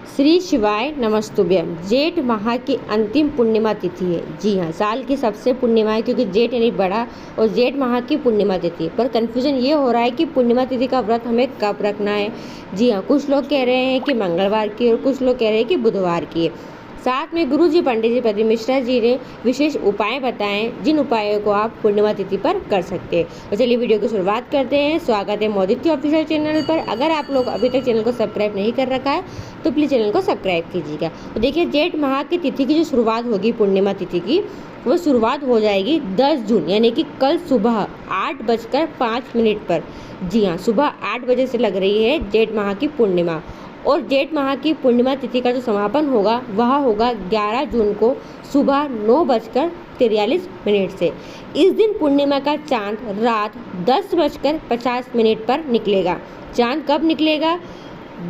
श्री शिवाय नमस्तुभ्यम। जेठ माह की अंतिम पूर्णिमा तिथि है। जी हाँ, साल की सबसे पूर्णिमा है क्योंकि जेठ यानी बड़ा और जेठ माह की पूर्णिमा तिथि है। पर कन्फ्यूजन ये हो रहा है कि पूर्णिमा तिथि का व्रत हमें कब रखना है। जी हाँ, कुछ लोग कह रहे हैं कि मंगलवार की और कुछ लोग कह रहे हैं कि बुधवार की है। साथ में गुरु जी पंडित जी पति मिश्रा जी ने विशेष उपाय बताएं जिन उपायों को आप पूर्णिमा तिथि पर कर सकते हैं। तो चलिए वीडियो की शुरुआत करते हैं। स्वागत है मोदित के ऑफिशियल चैनल पर। अगर आप लोग अभी तक चैनल को सब्सक्राइब नहीं कर रखा है तो प्लीज़ चैनल को सब्सक्राइब कीजिएगा। तो देखिए, जेठ माह की तिथि की जो शुरुआत होगी पूर्णिमा तिथि की, वो शुरुआत हो जाएगी 10 जून यानी कि कल सुबह 8:05 पर। जी हाँ, सुबह 8 बजे से लग रही है जेठ माह की पूर्णिमा। और जेठ माह की पूर्णिमा तिथि का जो समापन होगा वह होगा 11 जून को सुबह 9:43 से। इस दिन पूर्णिमा का चांद रात 10:50 पर निकलेगा। चांद कब निकलेगा?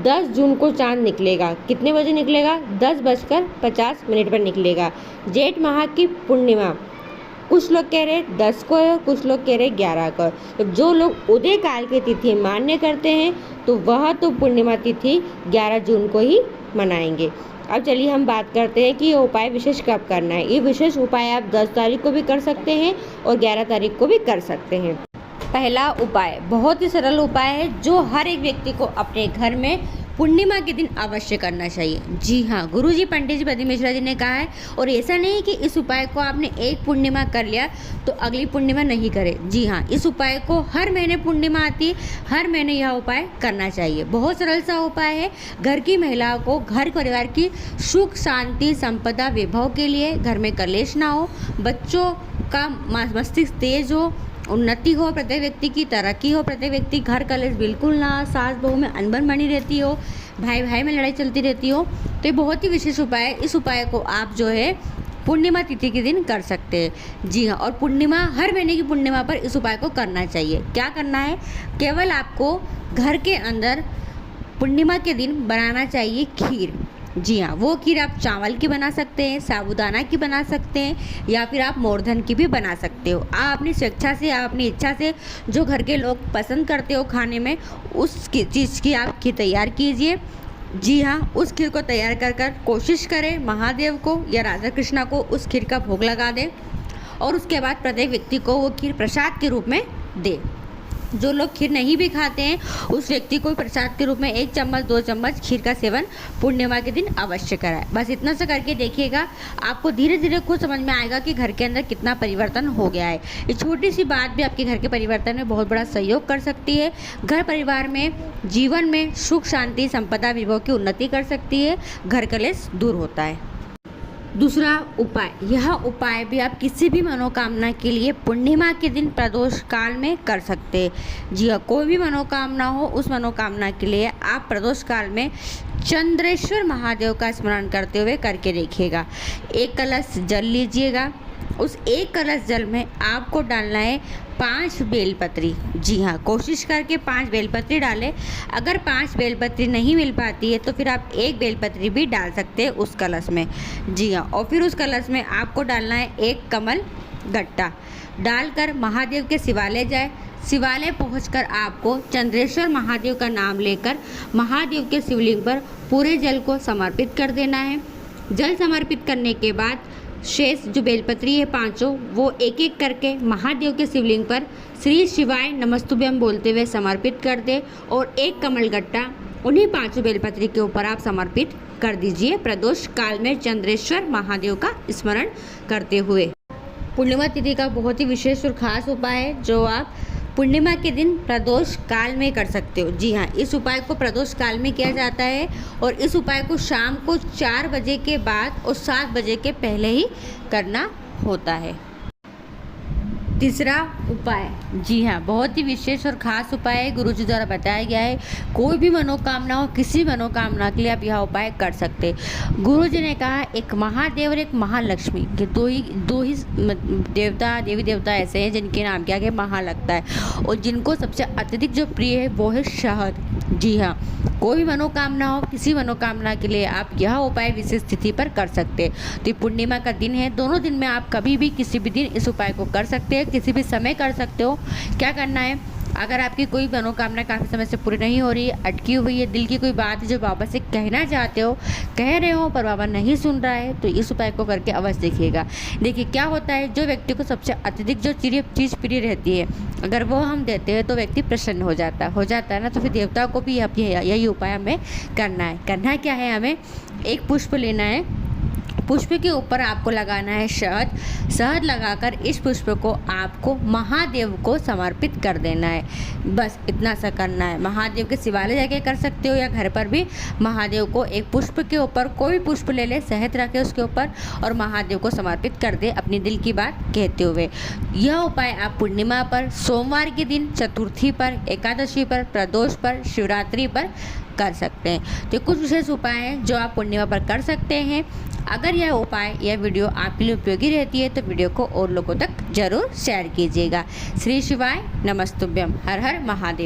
10 जून को चांद निकलेगा। कितने बजे निकलेगा? 10:50 पर निकलेगा। जेठ माह की पूर्णिमा कुछ लोग कह रहे 10 को है, कुछ लोग कह रहे 11 को। तो जो लोग उदय काल की तिथि मान्य करते हैं तो वह तो पूर्णिमा तिथि 11 जून को ही मनाएंगे। अब चलिए हम बात करते हैं कि ये उपाय विशेष कब करना है। ये विशेष उपाय आप 10 तारीख को भी कर सकते हैं और 11 तारीख को भी कर सकते हैं। पहला उपाय बहुत ही सरल उपाय है जो हर एक व्यक्ति को अपने घर में पूर्णिमा के दिन अवश्य करना चाहिए। जी हाँ, गुरुजी पंडित जी पति मिश्रा जी ने कहा है। और ऐसा नहीं कि इस उपाय को आपने एक पूर्णिमा कर लिया तो अगली पूर्णिमा नहीं करे। जी हाँ, इस उपाय को हर महीने पूर्णिमा आती है, हर महीने यह उपाय करना चाहिए। बहुत सरल सा उपाय है। घर की महिलाओं को घर परिवार की सुख शांति संपदा वैभव के लिए, घर में कलेश ना हो, बच्चों का मस्तिष्क तेज हो, उन्नति हो, प्रत्येक व्यक्ति की तरक्की हो, प्रत्येक व्यक्ति घर कलेश बिल्कुल ना, सास बहू में अनबन बनी रहती हो, भाई भाई में लड़ाई चलती रहती हो, तो ये बहुत ही विशेष उपाय है। इस उपाय को आप जो है पूर्णिमा तिथि के दिन कर सकते हैं। जी हाँ, और पूर्णिमा हर महीने की पूर्णिमा पर इस उपाय को करना चाहिए। क्या करना है? केवल आपको घर के अंदर पूर्णिमा के दिन बनाना चाहिए खीर। जी हाँ, वो खीर आप चावल की बना सकते हैं, साबूदाना की बना सकते हैं, या फिर आप मोरधन की भी बना सकते हो। आप अपनी स्वेच्छा से, आप अपनी इच्छा से जो घर के लोग पसंद करते हो खाने में, उस चीज़ की आप खीर तैयार कीजिए। जी हाँ, उस खीर को तैयार कर कोशिश करें महादेव को या राधा कृष्णा को उस खीर का भोग लगा दें और उसके बाद प्रत्येक व्यक्ति को वो खीर प्रसाद के रूप में दें। जो लोग खीर नहीं भी खाते हैं उस व्यक्ति को प्रसाद के रूप में 1 चम्मच 2 चम्मच खीर का सेवन पूर्णिमा के दिन अवश्य कराएं। बस इतना सा करके देखिएगा, आपको धीरे धीरे खुद समझ में आएगा कि घर के अंदर कितना परिवर्तन हो गया है। ये छोटी सी बात भी आपके घर के परिवर्तन में बहुत बड़ा सहयोग कर सकती है। घर परिवार में, जीवन में सुख शांति संपदा विभव की उन्नति कर सकती है। घर कलेश दूर होता है। दूसरा उपाय, यह उपाय भी आप किसी भी मनोकामना के लिए पूर्णिमा के दिन प्रदोष काल में कर सकते हैं। जी हाँ, कोई भी मनोकामना हो, उस मनोकामना के लिए आप प्रदोष काल में चंद्रेश्वर महादेव का स्मरण करते हुए करके देखिएगा। 1 कलश जल लीजिएगा। उस 1 कलश जल में आपको डालना है 5 बेलपत्री। जी हाँ, कोशिश करके 5 बेलपत्री डालें। अगर 5 बेलपत्री नहीं मिल पाती है तो फिर आप 1 बेलपत्री भी डाल सकते हैं उस कलश में। जी हाँ, और फिर उस कलश में आपको डालना है 1 कमल गट्टा। डालकर महादेव के शिवालय जाए। शिवालय पहुंचकर आपको चंद्रेश्वर महादेव का नाम लेकर महादेव के शिवलिंग पर पूरे जल को समर्पित कर देना है। जल समर्पित करने के बाद शेष जो बेलपत्री है 5, वो एक एक करके महादेव के शिवलिंग पर श्री शिवाय नमस्तुभ्यम बोलते हुए समर्पित कर दे और 1 कमल गट्टा उन्हीं 5 बेलपत्री के ऊपर आप समर्पित कर दीजिए प्रदोष काल में चंद्रेश्वर महादेव का स्मरण करते हुए। पूर्णिमा तिथि का बहुत ही विशेष और खास उपाय है जो आप पूर्णिमा के दिन प्रदोष काल में कर सकते हो। जी हाँ, इस उपाय को प्रदोष काल में किया जाता है और इस उपाय को शाम को 4 बजे के बाद और 7 बजे के पहले ही करना होता है। तीसरा उपाय, जी हाँ, बहुत ही विशेष और ख़ास उपाय है, गुरुजी द्वारा बताया गया है। कोई भी मनोकामना हो, किसी मनोकामना के लिए आप यह उपाय कर सकते हैं। गुरुजी ने कहा एक महादेव और एक महालक्ष्मी के दो ही देवता, देवी देवता ऐसे हैं जिनके नाम क्या है महा लगता है और जिनको सबसे अत्यधिक जो प्रिय है वो है शहद। जी हाँ, कोई भी मनोकामना हो, किसी मनोकामना के लिए आप यह उपाय विशेष तिथि पर कर सकते हैं। तो पूर्णिमा का दिन है, दोनों दिन में आप कभी भी किसी भी दिन इस उपाय को कर सकते हैं, किसी भी समय कर सकते हो। क्या करना है? अगर आपकी कोई मनोकामना काफ़ी समय से पूरी नहीं हो रही है, अटकी हुई है, दिल की कोई बात है जो बाबा से कहना चाहते हो, कह रहे हो पर बाबा नहीं सुन रहा है, तो इस उपाय को करके अवश्य देखिएगा। देखिए क्या होता है, जो व्यक्ति को सबसे अत्यधिक जो चीज़ प्रिय रहती है, अगर वो हम देते हैं तो व्यक्ति प्रसन्न हो जाता है ना। तो फिर देवता को भी यही उपाय हमें करना क्या है, हमें एक पुष्प लेना है, पुष्प के ऊपर आपको लगाना है शहद लगाकर इस पुष्प को आपको महादेव को समर्पित कर देना है। बस इतना सा करना है। महादेव के शिवालय जाके कर सकते हो या घर पर भी महादेव को एक पुष्प के ऊपर कोई पुष्प ले ले, शहद रखे उसके ऊपर और महादेव को समर्पित कर दे अपनी दिल की बात कहते हुए। यह उपाय आप पूर्णिमा पर, सोमवार के दिन, चतुर्थी पर, एकादशी पर, प्रदोष पर, शिवरात्रि पर कर सकते हैं। तो कुछ विशेष उपाय हैं जो आप पूर्णिमा पर कर सकते हैं। अगर यह उपाय या वीडियो आपके लिए उपयोगी रहती है तो वीडियो को और लोगों तक जरूर शेयर कीजिएगा। श्री शिवाय नमस्तुभ्यम। हर हर महादेव।